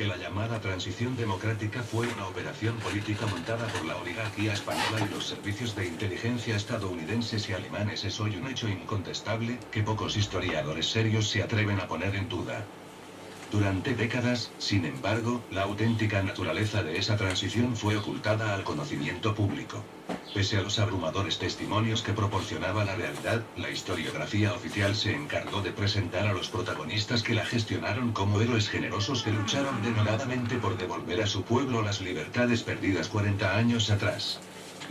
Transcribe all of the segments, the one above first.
que la llamada transición democrática fue una operación política montada por la oligarquía española y los servicios de inteligencia estadounidenses y alemanes es hoy un hecho incontestable, que pocos historiadores serios se atreven a poner en duda. Durante décadas, sin embargo, la auténtica naturaleza de esa transición fue ocultada al conocimiento público. Pese a los abrumadores testimonios que proporcionaba la realidad, la historiografía oficial se encargó de presentar a los protagonistas que la gestionaron como héroes generosos que lucharon denodadamente por devolver a su pueblo las libertades perdidas 40 años atrás.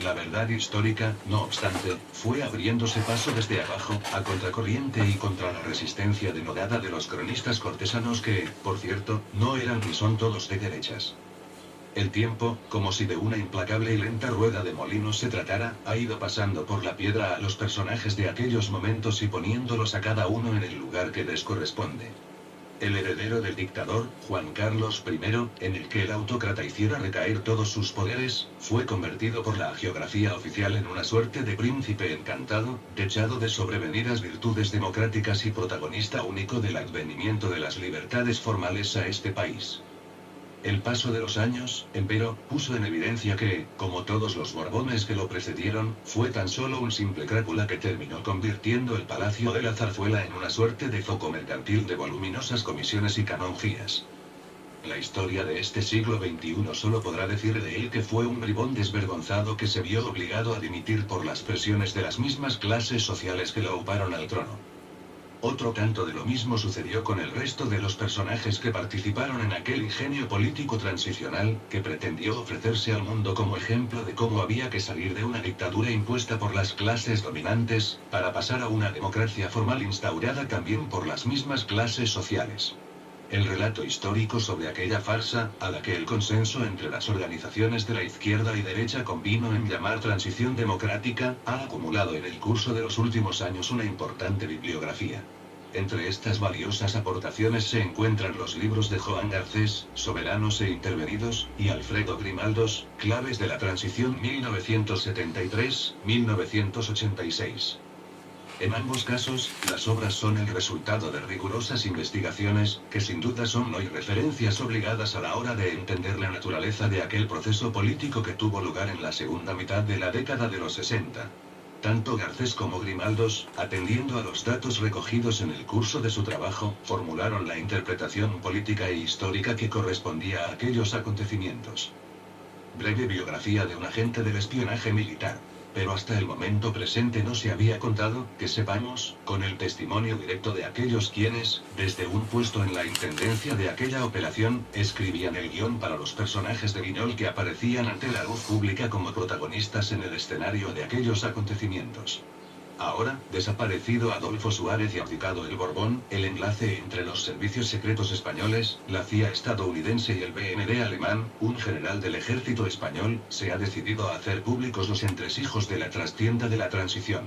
La verdad histórica, no obstante, fue abriéndose paso desde abajo, a contracorriente y contra la resistencia denodada de los cronistas cortesanos que, por cierto, no eran ni son todos de derechas. El tiempo, como si de una implacable y lenta rueda de molinos se tratara, ha ido pasando por la piedra a los personajes de aquellos momentos y poniéndolos a cada uno en el lugar que les corresponde. El heredero del dictador, Juan Carlos I, en el que el autócrata hiciera recaer todos sus poderes, fue convertido por la hagiografía oficial en una suerte de príncipe encantado, dechado de sobrevenidas virtudes democráticas y protagonista único del advenimiento de las libertades formales a este país. El paso de los años, empero, puso en evidencia que, como todos los Borbones que lo precedieron, fue tan solo un simple crápula que terminó convirtiendo el Palacio de la Zarzuela en una suerte de foco mercantil de voluminosas comisiones y canonjías. La historia de este siglo XXI solo podrá decir de él que fue un bribón desvergonzado que se vio obligado a dimitir por las presiones de las mismas clases sociales que lo uparon al trono. Otro tanto de lo mismo sucedió con el resto de los personajes que participaron en aquel ingenio político transicional, que pretendió ofrecerse al mundo como ejemplo de cómo había que salir de una dictadura impuesta por las clases dominantes, para pasar a una democracia formal instaurada también por las mismas clases sociales. El relato histórico sobre aquella farsa, a la que el consenso entre las organizaciones de la izquierda y derecha convino en llamar transición democrática, ha acumulado en el curso de los últimos años una importante bibliografía. Entre estas valiosas aportaciones se encuentran los libros de Joan Garcés, Soberanos e Intervenidos, y Alfredo Grimaldos, Claves de la Transición 1973-1986. En ambos casos, las obras son el resultado de rigurosas investigaciones, que sin duda son hoy referencias obligadas a la hora de entender la naturaleza de aquel proceso político que tuvo lugar en la segunda mitad de la década de los 60. Tanto Garcés como Grimaldos, atendiendo a los datos recogidos en el curso de su trabajo, formularon la interpretación política e histórica que correspondía a aquellos acontecimientos. Breve biografía de un agente del espionaje militar. Pero hasta el momento presente no se había contado, que sepamos, con el testimonio directo de aquellos quienes, desde un puesto en la intendencia de aquella operación, escribían el guión para los personajes de guiñol que aparecían ante la luz pública como protagonistas en el escenario de aquellos acontecimientos. Ahora, desaparecido Adolfo Suárez y abdicado el Borbón, el enlace entre los servicios secretos españoles, la CIA estadounidense y el BND alemán, un general del ejército español, se ha decidido a hacer públicos los entresijos de la trastienda de la transición.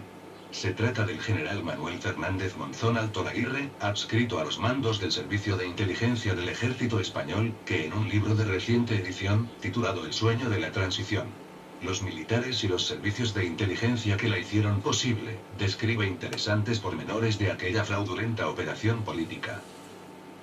Se trata del general Manuel Fernández Monzón Altolaguirre, adscrito a los mandos del Servicio de Inteligencia del Ejército Español, que en un libro de reciente edición, titulado El sueño de la transición, los militares y los servicios de inteligencia que la hicieron posible, describe interesantes pormenores de aquella fraudulenta operación política.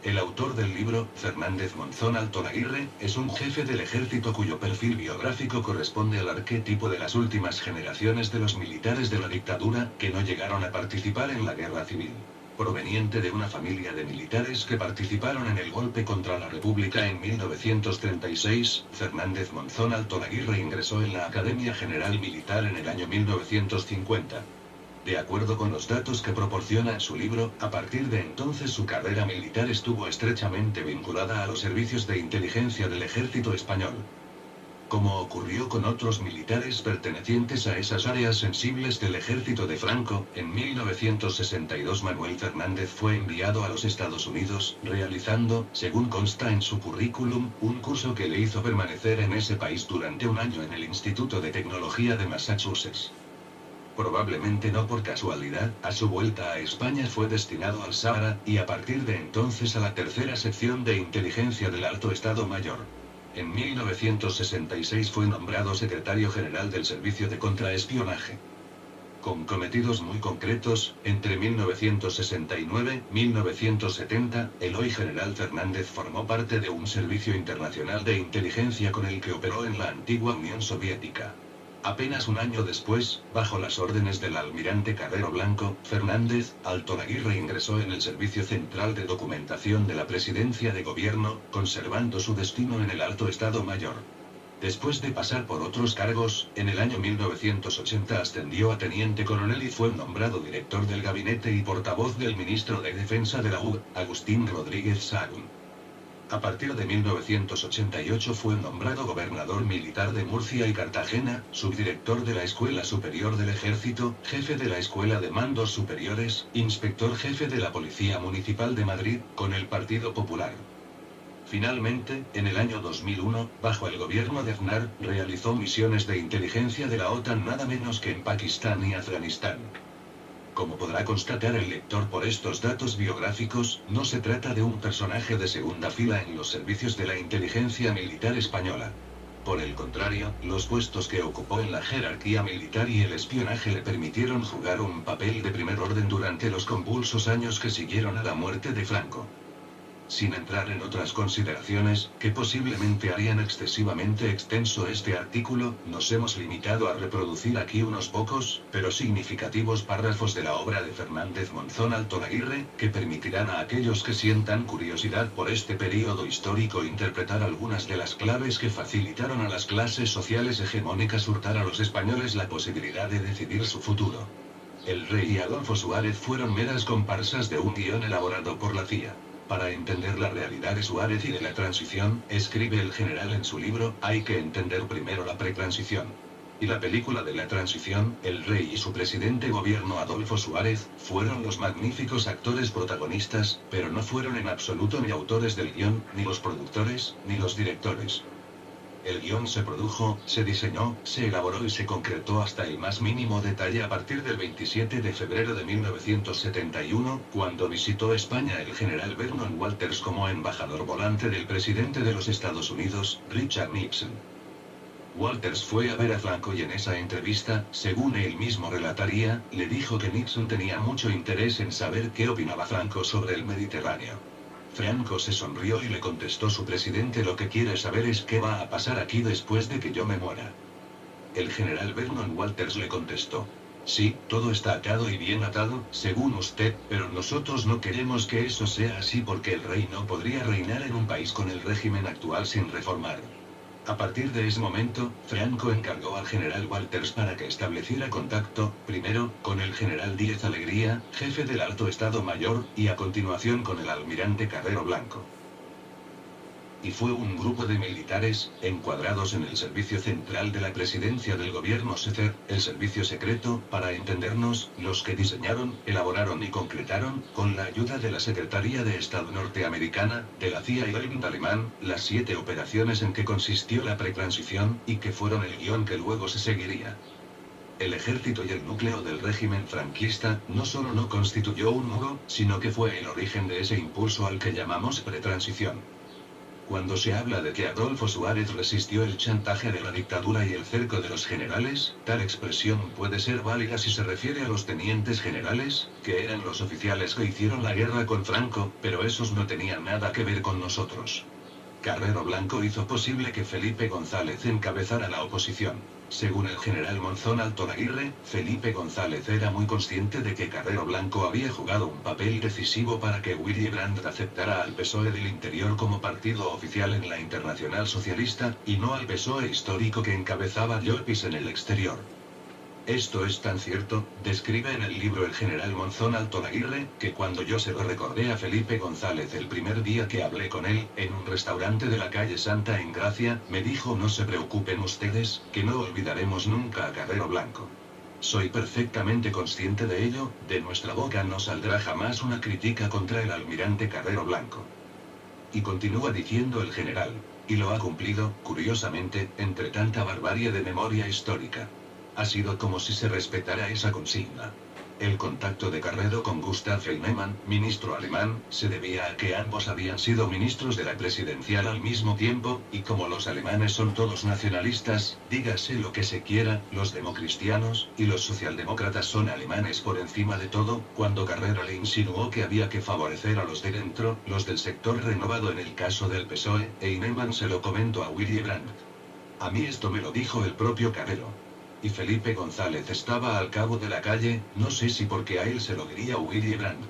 El autor del libro, Fernández Monzón Altolaguirre, es un jefe del ejército cuyo perfil biográfico corresponde al arquetipo de las últimas generaciones de los militares de la dictadura, que no llegaron a participar en la guerra civil. Proveniente de una familia de militares que participaron en el golpe contra la República en 1936, Fernández Monzón Altolaguirre ingresó en la Academia General Militar en el año 1950. De acuerdo con los datos que proporciona en su libro, a partir de entonces su carrera militar estuvo estrechamente vinculada a los servicios de inteligencia del Ejército Español. Como ocurrió con otros militares pertenecientes a esas áreas sensibles del ejército de Franco, en 1962 Manuel Fernández fue enviado a los Estados Unidos, realizando, según consta en su currículum, un curso que le hizo permanecer en ese país durante un año en el Instituto de Tecnología de Massachusetts. Probablemente no por casualidad, a su vuelta a España fue destinado al Sáhara, y a partir de entonces a la tercera sección de inteligencia del Alto Estado Mayor. En 1966 fue nombrado secretario general del Servicio de Contraespionaje. con cometidos muy concretos. Entre 1969 y 1970, el hoy general Fernández formó parte de un servicio internacional de inteligencia con el que operó en la antigua Unión Soviética. Apenas un año después, bajo las órdenes del almirante Carrero Blanco, Fernández Altonaguirre ingresó en el Servicio Central de Documentación de la Presidencia de Gobierno, conservando su destino en el Alto Estado Mayor. Después de pasar por otros cargos, en el año 1980 ascendió a teniente coronel y fue nombrado director del gabinete y portavoz del ministro de Defensa de la URSS, Agustín Rodríguez Sahagún. A partir de 1988 fue nombrado gobernador militar de Murcia y Cartagena, subdirector de la Escuela Superior del Ejército, jefe de la Escuela de Mandos Superiores, inspector jefe de la Policía Municipal de Madrid, con el Partido Popular. Finalmente, en el año 2001, bajo el gobierno de Aznar, realizó misiones de inteligencia de la OTAN nada menos que en Pakistán y Afganistán. Como podrá constatar el lector por estos datos biográficos, no se trata de un personaje de segunda fila en los servicios de la inteligencia militar española. Por el contrario, los puestos que ocupó en la jerarquía militar y el espionaje le permitieron jugar un papel de primer orden durante los convulsos años que siguieron a la muerte de Franco. Sin entrar en otras consideraciones, que posiblemente harían excesivamente extenso este artículo, nos hemos limitado a reproducir aquí unos pocos, pero significativos párrafos de la obra de Fernández Monzón Altonaguirre, que permitirán a aquellos que sientan curiosidad por este período histórico interpretar algunas de las claves que facilitaron a las clases sociales hegemónicas hurtar a los españoles la posibilidad de decidir su futuro. El rey y Adolfo Suárez fueron meras comparsas de un guión elaborado por la CIA. Para entender la realidad de Suárez y de la transición, escribe el general en su libro, hay que entender primero la pretransición. Y la película de la transición, el rey y su presidente gobierno Adolfo Suárez, fueron los magníficos actores protagonistas, pero no fueron en absoluto ni autores del guión, ni los productores, ni los directores. El guión se produjo, se diseñó, se elaboró y se concretó hasta el más mínimo detalle a partir del 27 de febrero de 1971, cuando visitó España el general Vernon Walters como embajador volante del presidente de los Estados Unidos, Richard Nixon. Walters fue a ver a Franco y en esa entrevista, según él mismo relataría, le dijo que Nixon tenía mucho interés en saber qué opinaba Franco sobre el Mediterráneo. Franco se sonrió y le contestó su presidente lo que quiere saber es qué va a pasar aquí después de que yo me muera. El general Vernon Walters le contestó. Sí, todo está atado y bien atado, según usted, pero nosotros no queremos que eso sea así porque el rey no podría reinar en un país con el régimen actual sin reformar. A partir de ese momento, Franco encargó al general Walters para que estableciera contacto, primero, con el general Díez Alegría, jefe del Alto Estado Mayor, y a continuación con el almirante Carrero Blanco. Y fue un grupo de militares, encuadrados en el Servicio Central de la Presidencia del Gobierno SECER, el servicio secreto, para entendernos, los que diseñaron, elaboraron y concretaron, con la ayuda de la Secretaría de Estado norteamericana, de la CIA y del BND alemán, las 7 operaciones en que consistió la pretransición, y que fueron el guión que luego se seguiría. El ejército y el núcleo del régimen franquista, no solo no constituyó un muro, sino que fue el origen de ese impulso al que llamamos pretransición. Cuando se habla de que Adolfo Suárez resistió el chantaje de la dictadura y el cerco de los generales, tal expresión puede ser válida si se refiere a los tenientes generales, que eran los oficiales que hicieron la guerra con Franco, pero esos no tenían nada que ver con nosotros. Carrero Blanco hizo posible que Felipe González encabezara la oposición. Según el general Monzón Altonaguirre, Felipe González era muy consciente de que Carrero Blanco había jugado un papel decisivo para que Willy Brandt aceptara al PSOE del Interior como partido oficial en la Internacional Socialista, y no al PSOE histórico que encabezaba Llopis en el exterior. Esto es tan cierto, describe en el libro el general Monzón Altonaguirre, que cuando yo se lo recordé a Felipe González el primer día que hablé con él, en un restaurante de la calle Santa en Gracia, me dijo no se preocupen ustedes, que no olvidaremos nunca a Carrero Blanco. Soy perfectamente consciente de ello, de nuestra boca no saldrá jamás una crítica contra el almirante Carrero Blanco. Y continúa diciendo el general, y lo ha cumplido, curiosamente, entre tanta barbarie de memoria histórica. Ha sido como si se respetara esa consigna. El contacto de Carrero con Gustav Heinemann, ministro alemán, se debía a que ambos habían sido ministros de la presidencial al mismo tiempo, y como los alemanes son todos nacionalistas, dígase lo que se quiera, los democristianos, y los socialdemócratas son alemanes por encima de todo, cuando Carrero le insinuó que había que favorecer a los de dentro, los del sector renovado en el caso del PSOE, Heinemann se lo comentó a Willy Brandt. A mí esto me lo dijo el propio Carrero. Y Felipe González estaba al cabo de la calle, no sé si porque a él se lo diría Willy Brandt.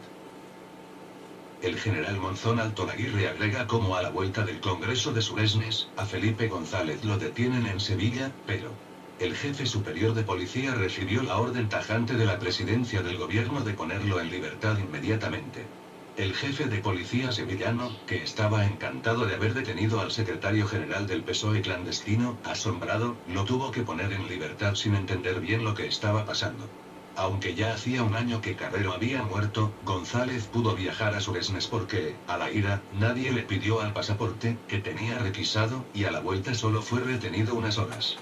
El general Monzón Alto Aguirre agrega como a la vuelta del Congreso de Suresnes, a Felipe González lo detienen en Sevilla, pero el jefe superior de policía recibió la orden tajante de la presidencia del gobierno de ponerlo en libertad inmediatamente. El jefe de policía sevillano, que estaba encantado de haber detenido al secretario general del PSOE clandestino, asombrado, lo tuvo que poner en libertad sin entender bien lo que estaba pasando. Aunque ya hacía un año que Carrero había muerto, González pudo viajar a Suresnes porque, a la ida, nadie le pidió al pasaporte, que tenía requisado, y a la vuelta solo fue retenido unas horas.